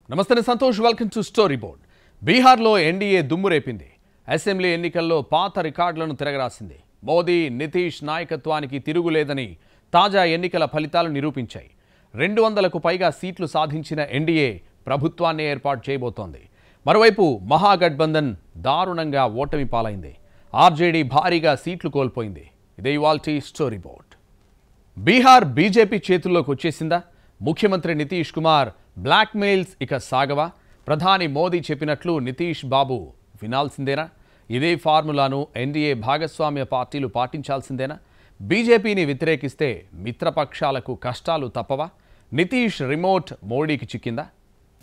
నమస్తే Santosh welcome to story board. బీహార్లో NDA దుమ్ము రేపింది. అసెంబ్లీ ఎన్నికల్లో పాత రికార్డులను తిరగరాసింది. మోదీ నితీష్ నాయకత్వానికి తిరుగులేదని తాజా ఎన్నికల ఫలితాలు నిరూపించాయి. 200కు పైగా సీట్లు సాధించిన ఎన్డీఏ ప్రభుత్వాన్ని ఏర్పాటు చేయబోతోంది. మరోవైపు మహాగఠబంధన్ దారుణంగా ఓటమి పాలైంది. ఆర్జేడీ భారీగా సీట్లు కోల్పోయింది. ఇదే ఇవాల్టి స్టోరీ బోర్డ్. బీహార్ బీజేపీ చేతుల్లోకి వచ్చేసిందా? ముఖ్యమంత్రి నితీష్ కుమార్ బ్లాక్మెయిల్స్ ఇక సాగవా? ప్రధాని మోదీ చెప్పినట్లు నితీష్ బాబు వినాల్సిందేనా? ఇదే ఫార్ములాను ఎన్డీఏ భాగస్వామ్య పార్టీలు పాటించాల్సిందేనా? బీజేపీని వ్యతిరేకిస్తే మిత్రపక్షాలకు కష్టాలు తప్పవా? నితీష్ రిమోట్ మోడీకి చిక్కిందా?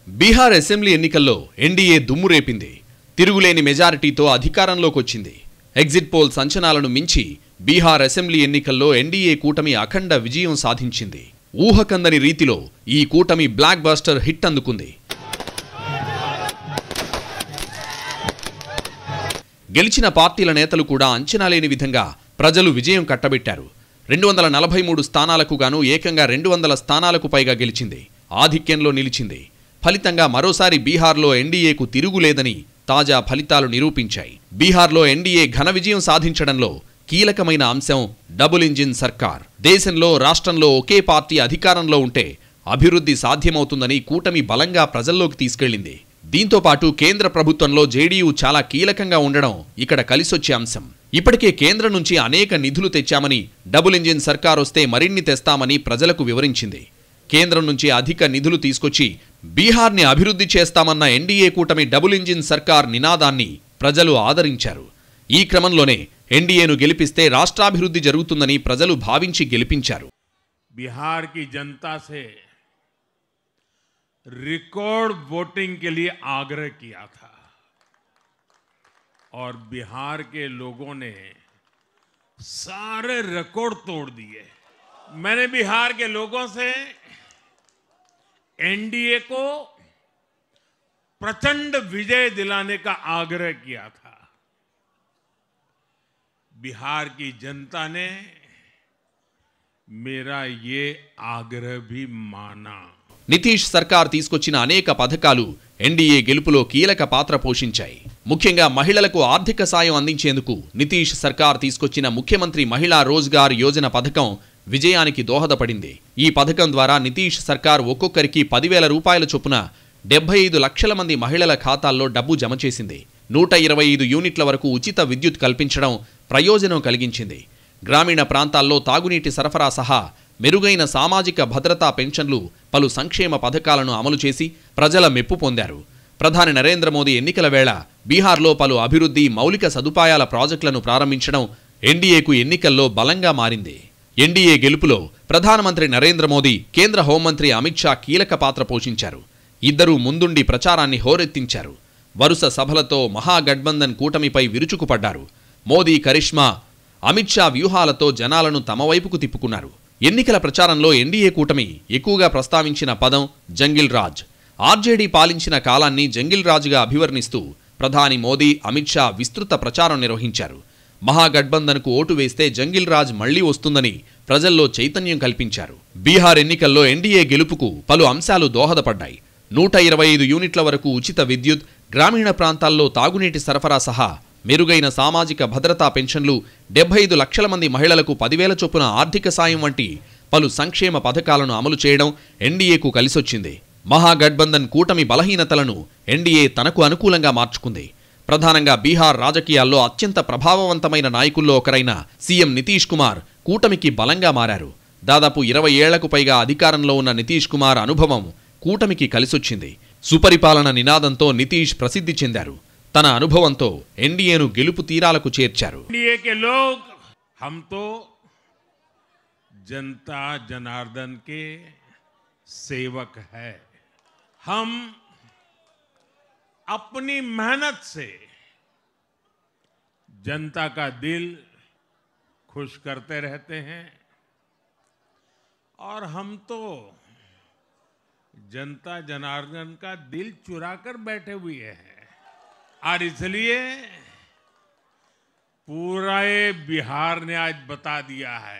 బీహార్ అసెంబ్లీ ఎన్నికల్లో ఎన్డీఏ దుమ్ము రేపింది. తిరుగులేని మెజారిటీతో అధికారంలోకి వచ్చింది. ఎగ్జిట్ పోల్స్ అంచనాలను మించి బీహార్ అసెంబ్లీ ఎన్నికల్లో ఎన్డీఏ కూటమి అఖండ విజయం సాధించింది. ఊహకందని రీతిలో ఈ కూటమి బ్లాక్ బస్టర్ హిట్ అందుకుంది. గెలిచిన పార్టీల నేతలు కూడా అంచనా లేని విధంగా ప్రజలు విజయం కట్టబెట్టారు. 243 స్థానాలకు గాను ఏకంగా 200 స్థానాలకు పైగా గెలిచింది. ఆధిక్యంలో నిలిచింది. ఫలితంగా మరోసారి బీహార్లో ఎన్డీఏకు తిరుగులేదని తాజా ఫలితాలు నిరూపించాయి. బీహార్లో ఎన్డీఏ ఘన విజయం సాధించడంలో కీలకమైన అంశం డబుల్ ఇంజిన్ సర్కార్. దేశంలో రాష్ట్రంలో ఒకే పార్టీ అధికారంలో ఉంటే అభివృద్ధి సాధ్యమవుతుందని కూటమి బలంగా ప్రజల్లోకి తీసుకెళ్లింది. దీంతో పాటు కేంద్ర ప్రభుత్వంలో జేడీయూ చాలా కీలకంగా ఉండడం ఇక్కడ కలిసొచ్చే అంశం. ఇప్పటికే కేంద్రం నుంచి అనేక నిధులు తెచ్చామని, డబుల్ ఇంజిన్ సర్కార్ వస్తే మరిన్ని తెస్తామని ప్రజలకు వివరించింది. కేంద్రం నుంచి అధిక నిధులు తీసుకొచ్చి బీహార్ని అభివృద్ధి చేస్తామన్న ఎన్డీఏ కూటమి డబుల్ ఇంజిన్ సర్కార్ నినాదాన్ని ప్రజలు ఆదరించారు. ఈ క్రమంలోనే ఎన్డీఏను గెలిపిస్తే రాష్ట్రాభివృద్ధి జరుగుతుందని ప్రజలు భావించి గెలిపించారు. बिहार की जनता से रिकॉर्ड वोटिंग के लिए आग्रह किया था और बिहार के लोगों ने सारे रिकॉर्ड तोड़ दिए. मैंने बिहार के लोगों से एनडीए को प्रचंड विजय दिलाने का आग्रह किया था. बिहार की जनता ने मेरा ये आग्रह भी माना. నితీష్ సర్కార్ తీసుకొచ్చిన అనేక పథకాలు ఎన్డీఏ గెలుపులో కీలక పాత్ర పోషించాయి. ముఖ్యంగా మహిళలకు ఆర్థిక సాయం అందించేందుకు నితీష్ సర్కార్ తీసుకొచ్చిన ముఖ్యమంత్రి మహిళా రోజ్గార్ యోజన పథకం విజయానికి దోహదపడింది. ఈ పథకం ద్వారా నితీష్ సర్కార్ ఒక్కొక్కరికి 10,000 రూపాయల చొప్పున 75 లక్షల మంది మహిళల ఖాతాల్లో డబ్బు జమ చేసింది. 125 యూనిట్ల వరకు ఉచిత విద్యుత్ కల్పించడం ప్రయోజనం కలిగించింది. గ్రామీణ ప్రాంతాల్లో తాగునీటి సరఫరా సహా మెరుగైన సామాజిక భద్రతా పెన్షన్లు, పలు సంక్షేమ పథకాలను అమలు చేసి ప్రజల మెప్పు పొందారు. ప్రధాని నరేంద్ర మోదీ ఎన్నికల వేళ బీహార్లో పలు అభివృద్ధి, మౌలిక సదుపాయాల ప్రాజెక్టులను ప్రారంభించడం ఎన్డీఏకు ఎన్నికల్లో బలంగా మారింది. ఎన్డీఏ గెలుపులో ప్రధానమంత్రి నరేంద్ర మోదీ, కేంద్ర హోంమంత్రి అమిత్ షా కీలక పాత్ర పోషించారు. ఇద్దరూ ముందుండి ప్రచారాన్ని హోరెత్తించారు. వరుస సభలతో మహాగఠబంధన్ కూటమిపై విరుచుకుపడ్డారు. మోదీ కరిష్మా, అమిత్ షా వ్యూహాలతో జనాలను తమ వైపుకు తిప్పుకున్నారు. ఎన్నికల ప్రచారంలో ఎన్డీఏ కూటమి ఎక్కువగా ప్రస్తావించిన పదం జంగిల్ రాజ్. ఆర్జేడీ పాలించిన కాలాన్ని జంగిల్ రాజ్గా అభివర్ణిస్తూ ప్రధాని మోదీ, అమిత్ షా విస్తృత ప్రచారం నిర్వహించారు. మహాగఠబంధన్కు ఓటు వేస్తే జంగిల్ రాజ్ మళ్లీ వస్తుందని ప్రజల్లో చైతన్యం కల్పించారు. బీహార్ ఎన్నికల్లో ఎన్డీఏ గెలుపుకు పలు అంశాలు దోహదపడ్డాయి. 125 యూనిట్ల వరకు ఉచిత విద్యుత్, గ్రామీణ ప్రాంతాల్లో తాగునీటి సరఫరా సహా మెరుగైన సామాజిక భద్రతా పెన్షన్లు, 75 లక్షల మంది మహిళలకు 10,000 చొప్పున ఆర్థిక సాయం వంటి పలు సంక్షేమ పథకాలను అమలు చేయడం ఎన్డీఏకు కలిసొచ్చింది. మహాగఠబంధన్ కూటమి బలహీనతలను ఎన్డీఏ తనకు అనుకూలంగా మార్చుకుంది. ప్రధానంగా బీహార్ రాజకీయాల్లో అత్యంత ప్రభావవంతమైన నాయకుల్లో ఒకరైన సీఎం నితీష్ కుమార్ కూటమికి బలంగా మారారు. దాదాపు 20 ఏళ్లకు పైగా అధికారంలో ఉన్న నితీష్ కుమార్ అనుభవం కూటమికి కలిసొచ్చింది. సుపరిపాలన నినాదంతో నితీష్ ప్రసిద్ధి చెందారు. తన అనుభవంతో ఎన్డీఏను గెలుపు తీరాలకు చేర్చారు. एनडीए के लोग हम तो जनता जनार्दन के सेवक है. हम अपनी मेहनत से जनता का दिल खुश करते रहते हैं और हम तो जनता जनार्दन का दिल चुरा कर बैठे हुए हैं. और इसलिए पूरा बिहार ने आज बता दिया है,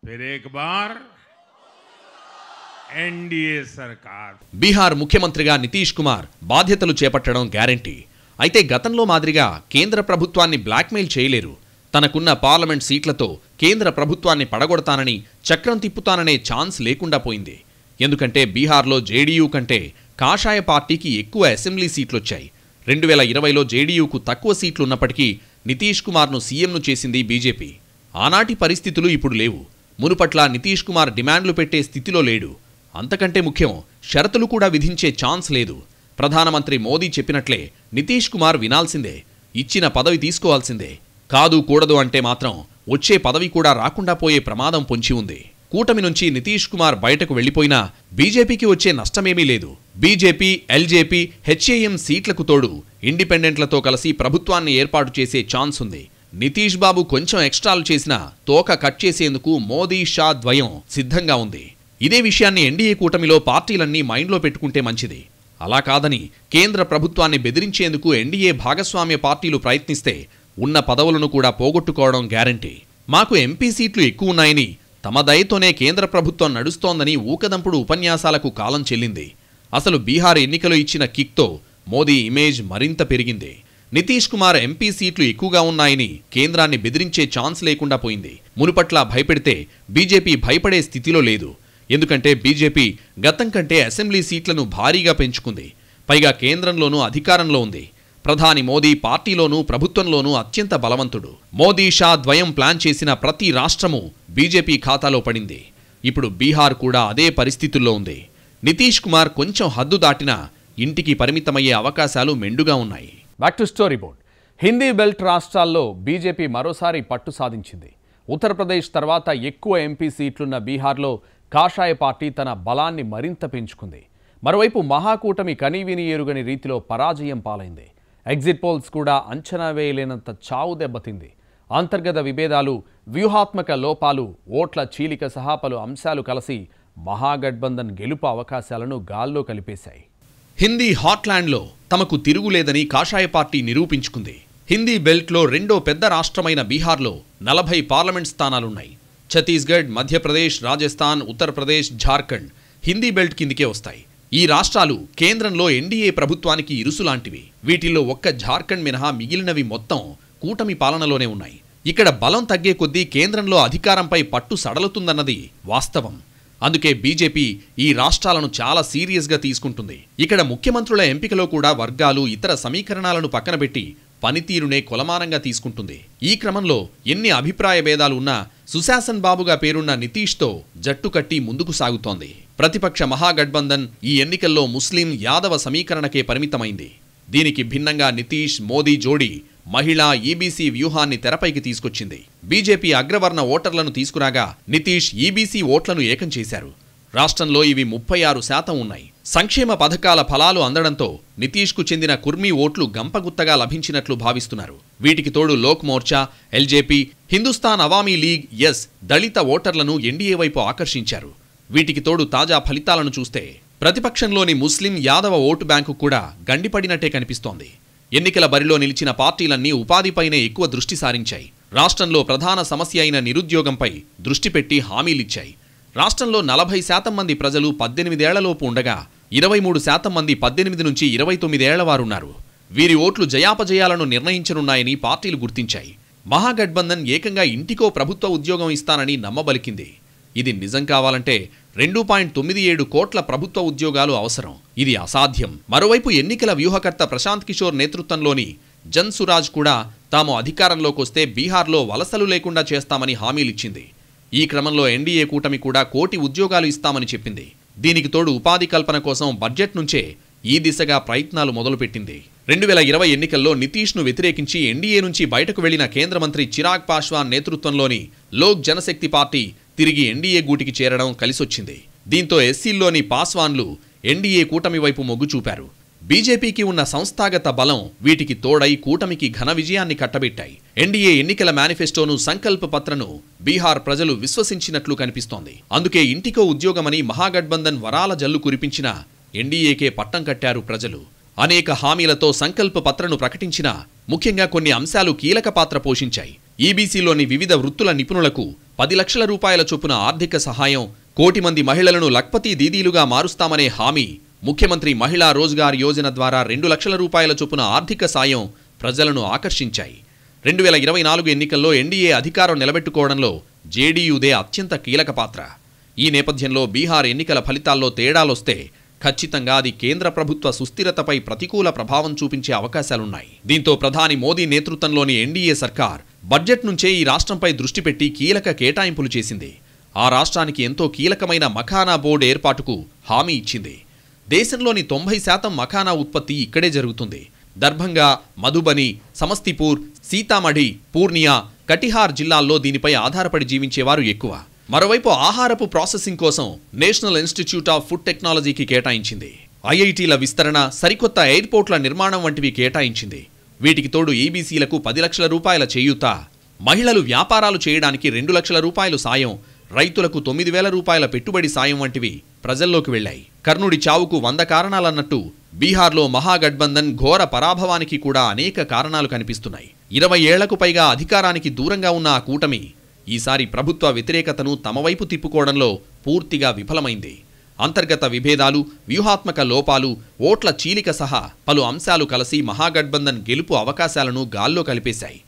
फिर एक बार एनडीए सरकार। బీహార్ ముఖ్యమంత్రిగా నితీష్ కుమార్ బాధ్యతలు చేపట్టడం గ్యారెంటీ. అయితే గతంలో మాదిరిగా కేంద్ర ప్రభుత్వాన్ని బ్లాక్మెయిల్ చేయలేరు. తనకున్న పార్లమెంట్ సీట్లతో కేంద్ర ప్రభుత్వాన్ని పడగొడతానని, చక్రం తిప్పుతాననే ఛాన్స్ లేకుండా పోయింది. ఎందుకంటే బీహార్లో జేడీయూ కంటే కాషాయ పార్టీకి ఎక్కువ అసెంబ్లీ సీట్లొచ్చాయి. 2020లో జేడీయూకు తక్కువ సీట్లున్నప్పటికీ నితీష్ కుమార్ను సీఎంను చేసింది బీజేపీ. ఆనాటి పరిస్థితులు ఇప్పుడు లేవు. మునుపట్ల నితీష్ కుమార్ డిమాండ్లు పెట్టే స్థితిలో లేడు. అంతకంటే ముఖ్యం, షరతులు కూడా విధించే ఛాన్స్ లేదు. ప్రధానమంత్రి మోదీ చెప్పినట్లే నితీష్ కుమార్ వినాల్సిందే, ఇచ్చిన పదవి తీసుకోవాల్సిందే. కాదు కూడదు అంటే మాత్రం వచ్చే పదవి కూడా రాకుండా పోయే ప్రమాదం పొంచి ఉంది. కూటమి నుంచి నితీష్ కుమార్ బయటకు వెళ్లిపోయినా బీజేపీకి వచ్చే నష్టమేమీ లేదు. బీజేపీ, ఎల్జేపీ, హెచ్ఏఎం సీట్లకు తోడు ఇండిపెండెంట్లతో కలిసి ప్రభుత్వాన్ని ఏర్పాటు చేసే ఛాన్స్ ఉంది. నితీష్ బాబు కొంచెం ఎక్స్ట్రాలు చేసినా తోక కట్ చేసేందుకు మోదీ, షా ద్వయం సిద్ధంగా ఉంది. ఇదే విషయాన్ని ఎన్డీఏ కూటమిలో పార్టీలన్నీ మైండ్లో పెట్టుకుంటే మంచిది. అలా కాదని కేంద్ర ప్రభుత్వాన్ని బెదిరించేందుకు ఎన్డీఏ భాగస్వామ్య పార్టీలు ప్రయత్నిస్తే ఉన్న పదవులను కూడా పోగొట్టుకోవడం గ్యారంటీ. మాకు ఎంపీ సీట్లు ఎక్కువున్నాయని, తమ దయతోనే కేంద్ర ప్రభుత్వం నడుస్తోందని ఊకదంపుడు ఉపన్యాసాలకు కాలం చెల్లింది. అసలు బీహార్ ఎన్నికలు ఇచ్చిన కిక్తో మోదీ ఇమేజ్ మరింత పెరిగింది. నితీష్ కుమార్ ఎంపీ సీట్లు ఎక్కువగా ఉన్నాయని కేంద్రాన్ని బెదిరించే ఛాన్స్ లేకుండా పోయింది. మునుపట్లా భయపెడితే బీజేపీ భయపడే స్థితిలో లేదు. ఎందుకంటే బీజేపీ గతం కంటే అసెంబ్లీ సీట్లను భారీగా పెంచుకుంది. పైగా కేంద్రంలోనూ అధికారంలో ఉంది. ప్రధాని మోదీ పార్టీలోనూ ప్రభుత్వంలోనూ అత్యంత బలవంతుడు. మోదీ, షా ద్వయం ప్లాన్ చేసిన ప్రతి రాష్ట్రము బీజేపీ ఖాతాలో పడింది. ఇప్పుడు బీహార్ కూడా అదే పరిస్థితుల్లో ఉంది. నితీష్ కుమార్ కొంచెం హద్దు దాటినా ఇంటికి పరిమితమయ్యే అవకాశాలు మెండుగా ఉన్నాయి. Back to story board. Hindi belt రాష్ట్రాల్లో బీజేపీ మరోసారి పట్టు సాధించింది. ఉత్తరప్రదేశ్ తర్వాత ఎక్కువ ఎంపీ సీట్లున్న బీహార్లో కాషాయ పార్టీ తన బలాన్ని మరింత పెంచుకుంది. మరోవైపు మహాకూటమి కనీవిని ఎరుగని రీతిలో పరాజయం పాలైంది. ఎగ్జిట్ పోల్స్ కూడా అంచనా వేయలేనంత చావు దెబ్బతింది. అంతర్గత విభేదాలు, వ్యూహాత్మక లోపాలు, ఓట్ల చీలిక సహా పలు అంశాలు కలిసి మహాగఠబంధన్ గెలుపు అవకాశాలను గాల్లో కలిపేశాయి. హిందీ హాట్లాండ్లో తమకు తిరుగులేదని కాషాయ పార్టీ నిరూపించుకుంది. హిందీ బెల్ట్లో రెండో పెద్ద రాష్ట్రమైన బీహార్లో 40 పార్లమెంట్ స్థానాలున్నాయి. ఛత్తీస్గఢ్, మధ్యప్రదేశ్, రాజస్థాన్, ఉత్తరప్రదేశ్, ఝార్ఖండ్ హిందీ బెల్ట్ కిందికే వస్తాయి. ఈ రాష్ట్రాలు కేంద్రంలో ఎన్డీఏ ప్రభుత్వానికి ఇరుసులాంటివి. వీటిల్లో ఒక్క ఝార్ఖండ్ మినహా మిగిలినవి మొత్తం కూటమి పాలనలోనే ఉన్నాయి. ఇక్కడ బలం తగ్గే కొద్దీ కేంద్రంలో అధికారంపై పట్టు సడలుతుందన్నది వాస్తవం. అందుకే బీజేపీ ఈ రాష్ట్రాలను చాలా సీరియస్గా తీసుకుంటుంది. ఇక్కడ ముఖ్యమంత్రుల ఎంపికలో కూడా వర్గాలు, ఇతర సమీకరణాలను పక్కనబెట్టి పనితీరునే కొలమానంగా తీసుకుంటుంది. ఈ క్రమంలో ఎన్ని అభిప్రాయ భేదాలు ఉన్నా సుశాసన్ బాబుగా పేరున్న నితీష్తో జట్టు కట్టి ముందుకు సాగుతోంది. ప్రతిపక్ష మహాగఠబంధన్ ఈ ఎన్నికల్లో ముస్లిం, యాదవ సమీకరణకే పరిమితమైంది. దీనికి భిన్నంగా నితీష్, మోదీ జోడీ మహిళా, ఈబీసీ వ్యూహాన్ని తెరపైకి తీసుకొచ్చింది. బీజేపీ అగ్రవర్ణ ఓటర్లను తీసుకురాగా నితీష్ ఈబీసీ ఓట్లను ఏకం చేశారు. రాష్ట్రంలో ఇవి 36% ఉన్నాయి. సంక్షేమ పథకాల ఫలాలు అందడంతో నితీష్కు చెందిన కుర్మీ ఓట్లు గంపగుత్తగా లభించినట్లు భావిస్తున్నారు. వీటికి తోడు లోక్ మోర్చా, ఎల్జేపీ, హిందుస్థాన్ అవామీ లీగ్, దళిత ఓటర్లను ఎన్డీఏ వైపు ఆకర్షించారు. వీటికి తోడు తాజా ఫలితాలను చూస్తే ప్రతిపక్షంలోని ముస్లిం, యాదవ ఓటు బ్యాంకు కూడా గండిపడినట్టే కనిపిస్తోంది. ఎన్నికల బరిలో నిలిచిన పార్టీలన్నీ ఉపాధిపైనే ఎక్కువ దృష్టి సారించాయి. రాష్ట్రంలో ప్రధాన సమస్య అయిన నిరుద్యోగంపై దృష్టి పెట్టి హామీలిచ్చాయి. రాష్ట్రంలో 40% మంది ప్రజలు 18 ఏళ్లలోపు ఉండగా 23% మంది 18 నుంచి 29 ఏళ్ల వారున్నారు. వీరి ఓట్లు జయాపజయాలను నిర్ణయించనున్నాయని పార్టీలు గుర్తించాయి. మహాగఠబంధన్ ఏకంగా ఇంటికో ప్రభుత్వ ఉద్యోగం ఇస్తానని నమ్మబలికింది. ఇది నిజం కావాలంటే 2.97 కోట్ల ప్రభుత్వ ఉద్యోగాలు అవసరం. ఇది అసాధ్యం. మరోవైపు ఎన్నికల వ్యూహకర్త ప్రశాంత్ కిషోర్ నేతృత్వంలోని జన్ సురాజ్ కూడా తాము అధికారంలోకొస్తే బీహార్లో వలసలు లేకుండా చేస్తామని హామీలిచ్చింది. ఈ క్రమంలో ఎన్డీఏ కూటమి కూడా 1 కోటి ఉద్యోగాలు ఇస్తామని చెప్పింది. దీనికి తోడు ఉపాధి కల్పన కోసం బడ్జెట్ నుంచే ఈ దిశగా ప్రయత్నాలు మొదలుపెట్టింది. 2020 ఎన్నికల్లో నితీష్ను వ్యతిరేకించి ఎన్డీఏ నుంచి బయటకు వెళ్లిన కేంద్ర మంత్రి చిరాగ్ పాశ్వాన్ నేతృత్వంలోని లోక్ జనశక్తి పార్టీ తిరిగి ఎన్డీఏ గూటికి చేరడం కలిసొచ్చింది. దీంతో ఎస్సీల్లోని పాస్వాన్లు ఎన్డీఏ కూటమి వైపు మొగ్గు చూపారు. బీజేపీకి ఉన్న సంస్థాగత బలం వీటికి తోడై కూటమికి ఘన విజయాన్ని కట్టబెట్టాయి. ఎన్డీఏ ఎన్నికల మేనిఫెస్టోను, సంకల్ప పత్రను బీహార్ ప్రజలు విశ్వసించినట్లు కనిపిస్తోంది. అందుకే ఇంటికో ఉద్యోగమని మహాగఠబంధన్ వరాల జల్లు కురిపించిన ఎన్డీఏకే పట్టం కట్టారు ప్రజలు. అనేక హామీలతో సంకల్ప పత్రను ప్రకటించినా ముఖ్యంగా కొన్ని అంశాలు కీలక పాత్ర పోషించాయి. ఈబీసీలోని వివిధ వృత్తుల నిపుణులకు 10 లక్షల రూపాయల చొప్పున ఆర్థిక సహాయం, కోటి మంది మహిళలను లఖ్పతి దీదీలుగా మారుస్తామనే హామీ, ముఖ్యమంత్రి మహిళా రోజ్గార్ యోజన ద్వారా 2 లక్షల రూపాయల చొప్పున ఆర్థిక సాయం ప్రజలను ఆకర్షించాయి. 2024 ఎన్నికల్లో ఎన్డీఏ అధికారం నిలబెట్టుకోవడంలో జేడీయూదే అత్యంత కీలక పాత్ర. ఈ నేపథ్యంలో బీహార్ ఎన్నికల ఫలితాల్లో తేడాలొస్తే ఖచ్చితంగా అది కేంద్ర ప్రభుత్వ సుస్థిరతపై ప్రతికూల ప్రభావం చూపించే అవకాశాలున్నాయి. దీంతో ప్రధాని మోదీ నేతృత్వంలోని ఎన్డీఏ సర్కార్ బడ్జెట్ నుంచే ఈ రాష్ట్రంపై దృష్టి పెట్టి కీలక కేటాయింపులు చేసింది. ఆ రాష్ట్రానికి ఎంతో కీలకమైన మఖానా బోర్డు ఏర్పాటుకు హామీ ఇచ్చింది. దేశంలోని 90% మఖానా ఉత్పత్తి ఇక్కడే జరుగుతుంది. దర్భంగా, మధుబని, సమస్తిపూర్, సీతామఢి, పూర్నియా, కటిహార్ జిల్లాల్లో దీనిపై ఆధారపడి జీవించేవారు ఎక్కువ. మరోవైపు ఆహారపు ప్రాసెసింగ్ కోసం నేషనల్ ఇన్స్టిట్యూట్ ఆఫ్ ఫుడ్ టెక్నాలజీకి కేటాయించింది. ఐఐటీల విస్తరణ, సరికొత్త ఎయిర్పోర్ట్ల నిర్మాణం వంటివి కేటాయించింది. వీటికి తోడు ఈబీసీలకు 10 లక్షల రూపాయల చేయూత, మహిళలు వ్యాపారాలు చేయడానికి 2 లక్షల రూపాయలు సాయం, రైతులకు 9,000 రూపాయల పెట్టుబడి సాయం వంటివి ప్రజల్లోకి వెళ్లాయి. కర్ణుడి చావుకు 100 కారణాలన్నట్టు బీహార్లో మహాగఠబంధన్ ఘోర పరాభవానికి కూడా అనేక కారణాలు కనిపిస్తున్నాయి. 20 ఏళ్లకు పైగా అధికారానికి దూరంగా ఉన్న ఆ కూటమి ఈసారి ప్రభుత్వ వ్యతిరేకతను తమ వైపు తిప్పుకోవడంలో పూర్తిగా విఫలమైంది. అంతర్గత విభేదాలు, వ్యూహాత్మక లోపాలు, ఓట్ల చీలిక సహా పలు అంశాలు కలిసి మహాగఠబంధన్ గెలుపు అవకాశాలను గాల్లో కలిపేశాయి.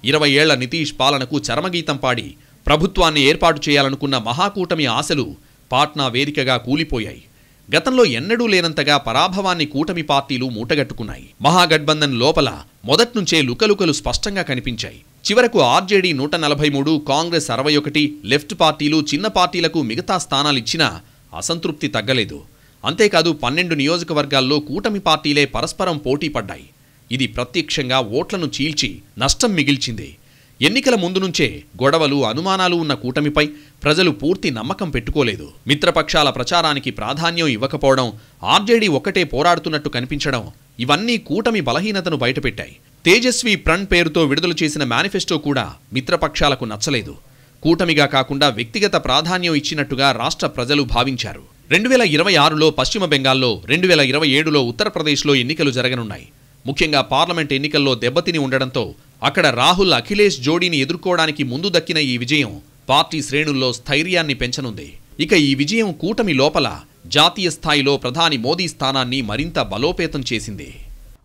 20 ఏళ్ల నితీష్ పాలనకు చరమగీతం పాడి ప్రభుత్వాన్ని ఏర్పాటు చేయాలనుకున్న మహాకూటమి ఆశలు పాట్నా వేదికగా కూలిపోయాయి. గతంలో ఎన్నడూ లేనంతగా పరాభవాన్ని కూటమి పార్టీలు మూటగట్టుకున్నాయి. మహాగఠబంధన్ లోపల మొదట్నుంచే లుకలుకలు స్పష్టంగా కనిపించాయి. చివరకు ఆర్జేడీ 143, కాంగ్రెస్ 61, లెఫ్ట్ పార్టీలు, చిన్న పార్టీలకు మిగతా స్థానాలిచ్చినా అసంతృప్తి తగ్గలేదు. అంతేకాదు 12 నియోజకవర్గాల్లో కూటమి పార్టీలే పరస్పరం పోటీ పడ్డాయి. ఇది ప్రత్యక్షంగా ఓట్లను చీల్చి నష్టం మిగిల్చింది. ఎన్నికల ముందు నుంచే గొడవలు, అనుమానాలు ఉన్న కూటమిపై ప్రజలు పూర్తి నమ్మకం పెట్టుకోలేదు. మిత్రపక్షాల ప్రచారానికి ప్రాధాన్యం ఇవ్వకపోవడం, ఆర్జేడీ ఒక్కటే పోరాడుతున్నట్టు కనిపించడం, ఇవన్నీ కూటమి బలహీనతను బయటపెట్టాయి. తేజస్వి ప్రణ్ పేరుతో విడుదల చేసిన మేనిఫెస్టో కూడా మిత్రపక్షాలకు నచ్చలేదు. కూటమిగా కాకుండా వ్యక్తిగత ప్రాధాన్యం ఇచ్చినట్టుగా రాష్ట్ర ప్రజలు భావించారు. 2026లో పశ్చిమ బెంగాల్లో, 2027లో ఉత్తరప్రదేశ్లో ఎన్నికలు జరగనున్నాయి. ముఖ్యంగా పార్లమెంట్ ఎన్నికల్లో దెబ్బతిని ఉండడంతో అక్కడ రాహుల్, అఖిలేష్ జోడీని ఎదుర్కోవడానికి ముందు దక్కిన ఈ విజయం పార్టీ శ్రేణుల్లో స్థైర్యాన్ని పెంచనుంది. ఇక ఈ విజయం కూటమి లోపల జాతీయ స్థాయిలో ప్రధాని మోదీ స్థానాన్ని మరింత బలోపేతం చేసింది.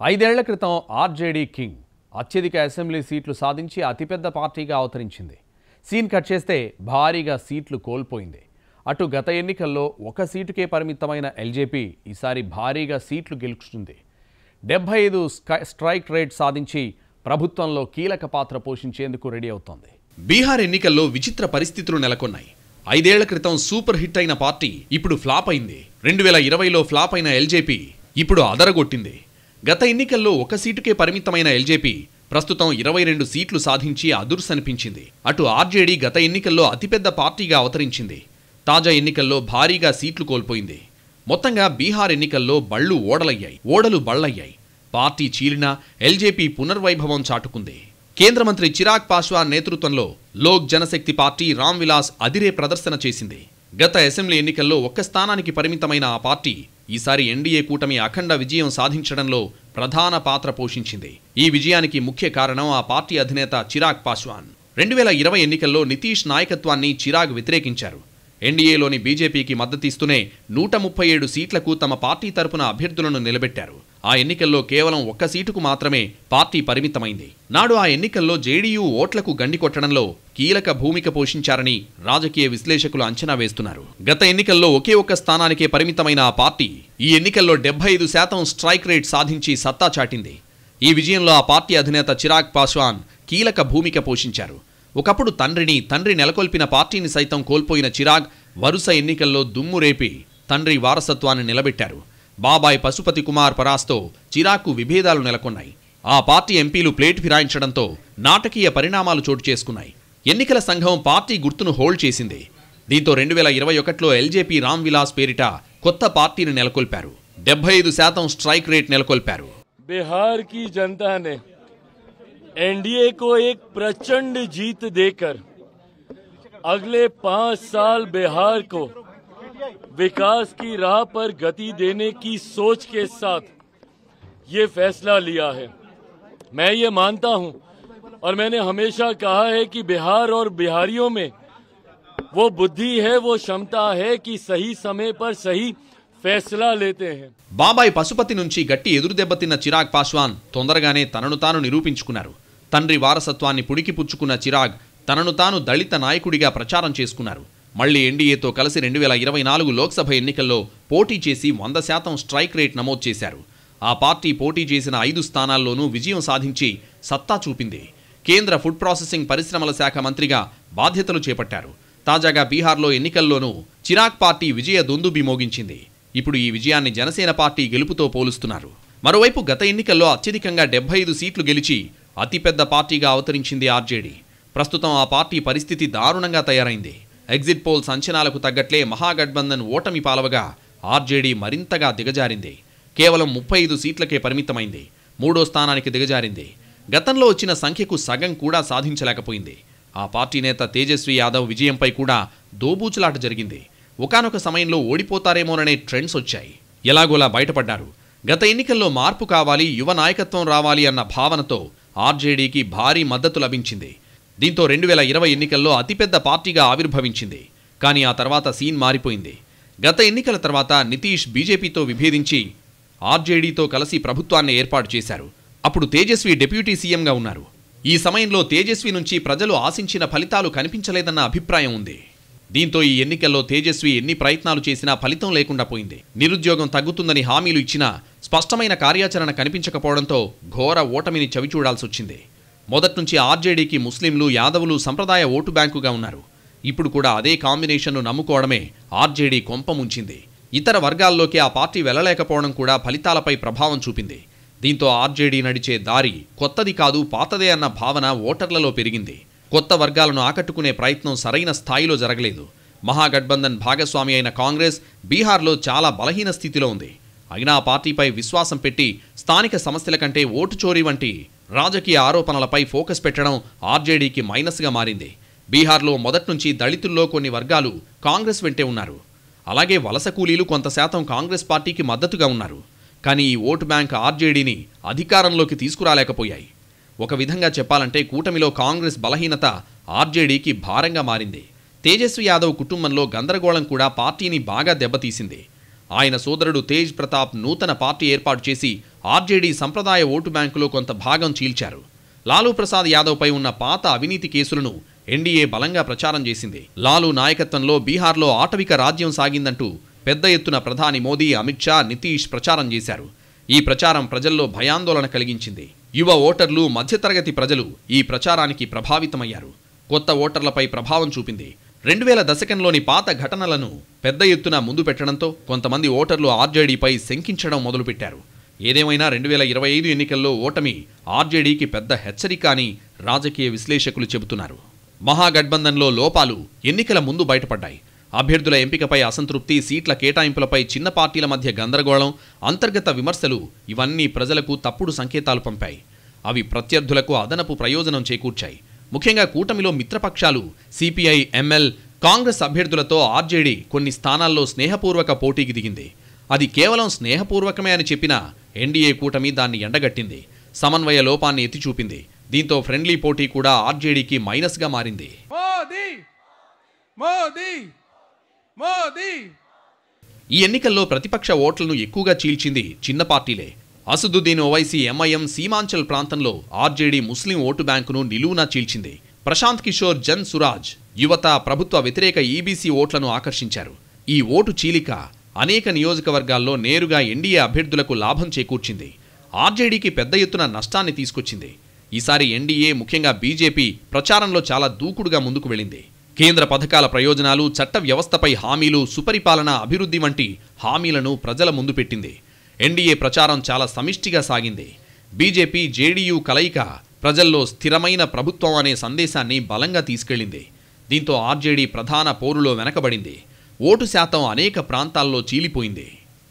5 ఏళ్ల క్రితం ఆర్జేడీ కింగ్ అత్యధిక అసెంబ్లీ సీట్లు సాధించి అతిపెద్ద పార్టీగా అవతరించింది. సీన్ కట్ చేస్తే భారీగా సీట్లు కోల్పోయింది. అటు గత ఎన్నికల్లో 1 సీటుకే పరిమితమైన ఎల్జేపీ ఈసారి భారీగా సీట్లు గెలుచుకుంది. 75 స్ట్రైక్ రేట్ సాధించి ప్రభుత్వంలో కీలక పాత్ర పోషించేందుకు రెడీ అవుతోంది. బీహార్ ఎన్నికల్లో విచిత్ర పరిస్థితులు నెలకొన్నాయి. 5 ఏళ్ల క్రితం సూపర్ హిట్ అయిన పార్టీ ఇప్పుడు ఫ్లాప్ అయింది. 2020లో ఫ్లాప్ అయిన ఎల్జేపీ ఇప్పుడు అదరగొట్టింది. గత ఎన్నికల్లో 1 సీటుకే పరిమితమైన ఎల్జేపీ ప్రస్తుతం 22 సీట్లు సాధించి అదుర్సనిపించింది. అటు ఆర్జేడీ గత ఎన్నికల్లో అతిపెద్ద పార్టీగా అవతరించింది. తాజా ఎన్నికల్లో భారీగా సీట్లు కోల్పోయింది. మొత్తంగా బీహార్ ఎన్నికల్లో ఓడలు బళ్ళయ్యాయి. Party చీలినా LJP పునర్వైభవం చాటుకుంది. కేంద్ర మంత్రి చిరాగ్ పాస్వాన్ నేతృత్వంలో లోక్ జనశక్తి పార్టీ రామ్ విలాస్ అదిరే ప్రదర్శన చేసింది. గత అసెంబ్లీ ఎన్నికల్లో 1 స్థానానికి పరిమితమైన ఆ పార్టీ ఈసారి ఎన్డీఏ కూటమి అఖండ విజయం సాధించడంలో ప్రధాన పాత్ర పోషించింది. ఈ విజయానికి ముఖ్య కారణం ఆ పార్టీ అధినేత చిరాగ్ పాస్వాన్. 2020 ఎన్నికల్లో నితీష్ నాయకత్వాన్ని చిరాగ్ వ్యతిరేకించారు. ఎన్డీఏలోని బీజేపీకి మద్దతిస్తూనే 137 సీట్లకు తమ పార్టీ తరపున అభ్యర్థులను నిలబెట్టారు. ఆ ఎన్నికల్లో కేవలం 1 సీటుకు మాత్రమే పార్టీ పరిమితమైంది. నాడు ఆ ఎన్నికల్లో జేడీయూ ఓట్లకు గండి కొట్టడంలో కీలక భూమిక పోషించారని రాజకీయ విశ్లేషకులు అంచనా వేస్తున్నారు. గత ఎన్నికల్లో ఒకే 1 స్థానానికే పరిమితమైన ఆ పార్టీ ఈ ఎన్నికల్లో 75% స్ట్రైక్ రేట్ సాధించి సత్తా చాటింది. ఈ విజయంలో ఆ పార్టీ అధినేత చిరాగ్ పాస్వాన్ కీలక భూమిక పోషించారు. ఒకప్పుడు తండ్రి నెలకొల్పిన పార్టీని సైతం కోల్పోయిన చిరాగ్ వరుస ఎన్నికల్లో దుమ్ము రేపి తండ్రి వారసత్వాన్ని నిలబెట్టారు. బాబాయ్ పశుపతి కుమార్ పరాస్తో చిరాగ్కు విభేదాలు నెలకొన్నాయి. ఆ పార్టీ ఎంపీలు ప్లేట్ ఫిరాయించడంతో నాటకీయ పరిణామాలు చోటు చేసుకున్నాయి. ఎన్నికల సంఘం పార్టీ గుర్తును హోల్డ్ చేసింది. దీంతో 2021లో ఎల్జేపీ రామ్ విలాస్ పేరిట కొత్త పార్టీని నెలకొల్పారు. 75% స్ట్రైక్ రేట్ నెలకొల్పారు. बिहार की जनता ने एनडीए को एक प्रचंड जीत देकर अगले 5 साल बिहार को विकास की राह पर गति देने की सोच के साथ ये फैसला लिया है। मैं ये मानता हूं और मैंने हमेशा कहा है कि बिहार और बिहारियों में वो बुद्धि है, वो क्षमता है कि सही समय पर सही फैसला लेते हैं। బాబాయ్ పశుపతి నుంచి గట్టి ఎదురు దెబ్బతిన్న చిరాగ్ పాస్వాన్ తొందరగానే తనను తాను నిరూపించుకున్నారు. తండ్రి వారసత్వాన్ని పుడికిపుచ్చుకున్న చిరాగ్ తనను తాను దళిత నాయకుడిగా ప్రచారం చేసుకున్నారు. మళ్లీ ఎన్డీఏతో కలిసి 2024 లోక్సభ ఎన్నికల్లో పోటీ చేసి 100% స్ట్రైక్ రేట్ నమోదు చేశారు. ఆ పార్టీ పోటీ చేసిన 5 స్థానాల్లోనూ విజయం సాధించి సత్తా చూపింది. కేంద్ర ఫుడ్ ప్రాసెసింగ్ పరిశ్రమల శాఖ మంత్రిగా బాధ్యతలు చేపట్టారు. తాజాగా బీహార్లో ఎన్నికల్లోనూ చిరాగ్ పార్టీ విజయ దుందుబి మోగించింది. ఇప్పుడు ఈ విజయాన్ని జనసేన పార్టీ గెలుపుతో పోలుస్తున్నారు. మరోవైపు గత ఎన్నికల్లో అత్యధికంగా 75 సీట్లు గెలిచి అతిపెద్ద పార్టీగా అవతరించింది ఆర్జేడీ. ప్రస్తుతం ఆ పార్టీ పరిస్థితి దారుణంగా తయారైంది. ఎగ్జిట్ పోల్స్ అంచనాలకు తగ్గట్లే మహాగఠబంధన్ ఓటమి పాలవగా ఆర్జేడీ మరింతగా దిగజారింది. కేవలం 35 సీట్లకే పరిమితమైంది. 3వ స్థానానికి దిగజారింది. గతంలో వచ్చిన సంఖ్యకు సగం కూడా సాధించలేకపోయింది. ఆ పార్టీ నేత తేజస్వి యాదవ్ విజయంపై కూడా దోబూచులాట జరిగింది. ఒకానొక సమయంలో ఓడిపోతారేమోననే ట్రెండ్స్ వచ్చాయి. ఎలాగోలా బయటపడ్డారు. గత ఎన్నికల్లో మార్పు కావాలి, యువ నాయకత్వం రావాలి అన్న భావనతో ఆర్జేడీకి భారీ మద్దతు లభించింది. దీంతో 2020 ఎన్నికల్లో అతిపెద్ద పార్టీగా ఆవిర్భవించింది. కానీ ఆ తర్వాత సీన్ మారిపోయింది. గత ఎన్నికల తర్వాత నితీష్ బీజేపీతో విభేదించి ఆర్జేడీతో కలిసి ప్రభుత్వాన్ని ఏర్పాటు చేశారు. అప్పుడు తేజస్వి డిప్యూటీ సీఎంగా ఉన్నారు. ఈ సమయంలో తేజస్వి నుంచి ప్రజలు ఆశించిన ఫలితాలు కనిపించలేదన్న అభిప్రాయం ఉంది. దీంతో ఈ ఎన్నికల్లో తేజస్వి ఎన్ని ప్రయత్నాలు చేసినా ఫలితం లేకుండా పోయింది. నిరుద్యోగం తగ్గుతుందని హామీలు ఇచ్చినా స్పష్టమైన కార్యాచరణ కనిపించకపోవడంతో ఘోర ఓటమిని చవిచూడాల్సొచ్చింది. మొదట్నుంచి ఆర్జేడీకి ముస్లింలు, యాదవులు సంప్రదాయ ఓటు బ్యాంకుగా ఉన్నారు. ఇప్పుడు కూడా అదే కాంబినేషన్ను నమ్ముకోవడమే ఆర్జేడీ కొంప ముంచింది. ఇతర వర్గాల్లోకి ఆ పార్టీ వెళ్లలేకపోవడం కూడా ఫలితాలపై ప్రభావం చూపింది. దీంతో ఆర్జేడీ నడిచే దారి కొత్తది కాదు, పాతదే అన్న భావన ఓటర్లలో పెరిగింది. కొత్త వర్గాలను ఆకట్టుకునే ప్రయత్నం సరైన స్థాయిలో జరగలేదు. మహాగఠబంధన్ భాగస్వామి అయిన కాంగ్రెస్ బీహార్లో చాలా బలహీన స్థితిలో ఉంది. అయినా ఆ పార్టీపై విశ్వాసం పెట్టి స్థానిక సమస్యల కంటే ఓటు చోరీ వంటి రాజకీయ ఆరోపణలపై ఫోకస్ పెట్టడం ఆర్జేడీకి మైనస్గా మారింది. బీహార్లో మొదట్నుంచి దళితుల్లో కొన్ని వర్గాలు కాంగ్రెస్ వెంటే ఉన్నారు. అలాగే వలస కూలీలు కొంత శాతం కాంగ్రెస్ పార్టీకి మద్దతుగా ఉన్నారు. కానీ ఈ ఓటు బ్యాంక్ ఆర్జేడీని అధికారంలోకి తీసుకురాలేకపోయాయి. ఒక విధంగా చెప్పాలంటే కూటమిలో కాంగ్రెస్ బలహీనత ఆర్జేడీకి భారంగా మారింది. తేజస్వి యాదవ్ కుటుంబంలో గందరగోళం కూడా పార్టీని బాగా దెబ్బతీసింది. ఆయన సోదరుడు తేజ్ ప్రతాప్ నూతన పార్టీ ఏర్పాటు చేసి ఆర్జేడీ సంప్రదాయ ఓటు బ్యాంకులో కొంత భాగం చీల్చారు. లాలూ ప్రసాద్ యాదవ్పై ఉన్న పాత అవినీతి కేసులను ఎన్డీఏ బలంగా ప్రచారం చేసింది. లాలూ నాయకత్వంలో బీహార్లో ఆటవిక రాజ్యం సాగిందంటూ పెద్ద ఎత్తున ప్రధాని మోదీ, అమిత్ షా, నితీష్ ప్రచారం చేశారు. ఈ ప్రచారం ప్రజల్లో భయాందోళన కలిగించింది. యువ ఓటర్లు, మధ్యతరగతి ప్రజలు ఈ ప్రచారానికి ప్రభావితమయ్యారు. కొత్త ఓటర్లపై ప్రభావం చూపింది. 2000 దశకంలోని పాత ఘటనలను పెద్ద ఎత్తున ముందు పెట్టడంతో కొంతమంది ఓటర్లు ఆర్జేడీపై శంకించడం మొదలుపెట్టారు. ఏదేమైనా 2025 ఎన్నికల్లో ఓటమి ఆర్జేడీకి పెద్ద హెచ్చరిక అని రాజకీయ విశ్లేషకులు చెబుతున్నారు. మహాగఠబంధన్లో లోపాలు ఎన్నికల ముందు బయటపడ్డాయి. అభ్యర్థుల ఎంపికపై అసంతృప్తి, సీట్ల కేటాయింపులపై చిన్న పార్టీల మధ్య గందరగోళం, అంతర్గత విమర్శలు ఇవన్నీ ప్రజలకు తప్పుడు సంకేతాలు పంపాయి. అవి ప్రత్యర్థులకు అదనపు ప్రయోజనం చేకూర్చాయి. ముఖ్యంగా కూటమిలో మిత్రపక్షాలు సిపిఐ, ఎంఎల్, కాంగ్రెస్ అభ్యర్థులతో ఆర్జేడీ కొన్ని స్థానాల్లో స్నేహపూర్వక పోటీకి దిగింది. అది కేవలం స్నేహపూర్వకమే అని చెప్పిన ఎన్డీఏ కూటమి దాన్ని ఎండగట్టింది. సమన్వయ లోపాన్ని ఎత్తిచూపింది. దీంతో ఫ్రెండ్లీ పోటీ కూడా ఆర్జేడీకి మైనస్గా మారింది. ఈ ఎన్నికల్లో ప్రతిపక్ష ఓట్లను ఎక్కువగా చీల్చింది చిన్న పార్టీలే. అసదుద్దీన్ ఓవైసీ ఎంఐఎం సీమాంచల్ ప్రాంతంలో ఆర్జేడీ ముస్లిం ఓటు బ్యాంకును నిలువునా చీల్చింది. ప్రశాంత్ కిషోర్, జన్ సురాజ్ యువత, ప్రభుత్వ వ్యతిరేక ఈబీసీ ఓట్లను ఆకర్షించారు. ఈ ఓటు చీలిక అనేక నియోజకవర్గాల్లో నేరుగా ఎన్డీఏ అభ్యర్థులకు లాభం చేకూర్చింది. ఆర్జేడీకి పెద్ద ఎత్తున నష్టాన్ని తీసుకొచ్చింది. ఈసారి ఎన్డీఏ, ముఖ్యంగా బీజేపీ ప్రచారంలో చాలా దూకుడుగా ముందుకు వెళ్ళింది. కేంద్ర పథకాల ప్రయోజనాలు, చట్ట వ్యవస్థపై హామీలు, సుపరిపాలన, అభివృద్ధి వంటి హామీలను ప్రజల ముందు పెట్టింది. ఎన్డీఏ ప్రచారం చాలా సమిష్టిగా సాగింది. బీజేపీ, జేడీయూ కలయిక ప్రజల్లో స్థిరమైన ప్రభుత్వం అనే సందేశాన్ని బలంగా తీసుకెళ్లింది. దీంతో ఆర్జేడీ ప్రధాన పోరులో వెనకబడింది. ఓటు శాతం అనేక ప్రాంతాల్లో చీలిపోయింది.